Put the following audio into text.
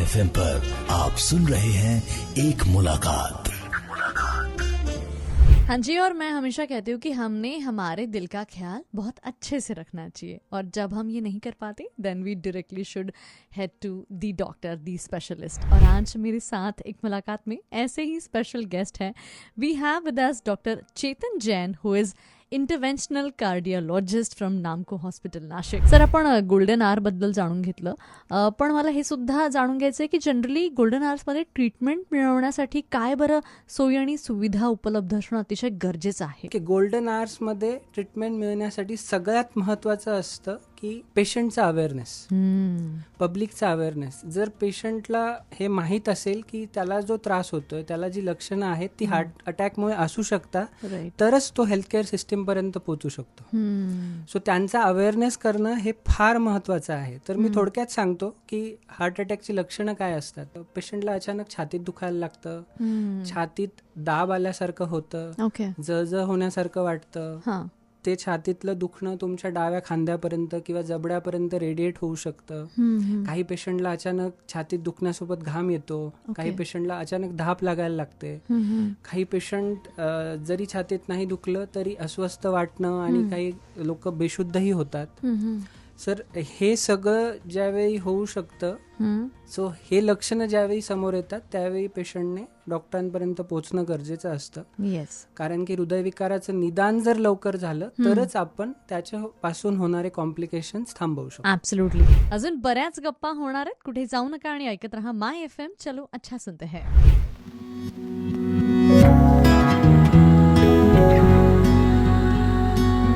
FM पर आप सुन रहे हैं एक मुलाकात। हाँ जी, और मैं हमेशा कहती हूँ कि हमने हमारे दिल का ख्याल बहुत अच्छे से रखना चाहिए, और जब हम ये नहीं कर पाते then we directly should head to the doctor, the specialist. और आज मेरे साथ एक मुलाकात में ऐसे ही स्पेशल गेस्ट हैं। We have with us doctor Chetan Jain, who is interventional cardiologist from Namco hospital, Nashik. Sir, आपण गोल्डन आवर बद्दल जाणून घेतलं, पण मला हे सुद्धा जाणून घ्यायचं आहे की जनरली गोल्डन आवर्समध्ये ट्रीटमेंट मिळवण्यासाठी काय बरं सोयी आणि सुविधा उपलब्ध असणं अतिशय गरजेचं आहे. की गोल्डन आवर्समध्ये ट्रीटमेंट मिळण्यासाठी सगळ्यात महत्त्वाचं असतं की पेशंटचा अवेअरनेस, पब्लिकचा अवेअरनेस. जर पेशंटला हे माहीत असेल की त्याला जो त्रास होतोय, त्याला जी लक्षणं आहेत ती हार्ट अटॅकमुळे असू शकतात, तरच तो हेल्थकेअर सिस्टीमपर्यंत पोहोचू शकतो. सो त्यांचा अवेअरनेस करणं हे फार महत्त्वाचं आहे. तर मी थोडक्यात सांगतो की हार्ट अटॅकची लक्षणं काय असतात. पेशंटला अचानक छातीत दुखायला लागतं, छातीत दाब आल्यासारखं होतं, जळजळ होण्यासारखं वाटतं, ते छातीतलं दुखणं तुमच्या डाव्या खांद्यापर्यंत किंवा जबड्यापर्यंत रेडिएट होऊ शकतं. काही पेशंटला अचानक छातीत दुखण्यासोबत घाम येतो, काही पेशंटला अचानक धाप लागायला लागते, काही पेशंट जरी छातीत नाही दुखलं तरी अस्वस्थ वाटणं, आणि काही लोक बेशुद्धही होतात. सर, हे सगळं ज्यावेळी होऊ शकतं, सो हे लक्षणं ज्यावेळी समोर येतात त्यावेळी पेशंटने डॉक्टरांपर्यंत पोहोचणं गरजेचं असतं. कारण की हृदयविकाराचं निदान जर लवकर झालं तरच आपण त्याच्यापासून होणारे कॉम्प्लिकेशन्स थांबवू शकतो. ऍब्सोल्युटली. अजून बऱ्याच गप्पा होणार आहेत, कुठे जाऊ नका आणि ऐकत रहा माय FM. चलो अच्छा सुनते हैं.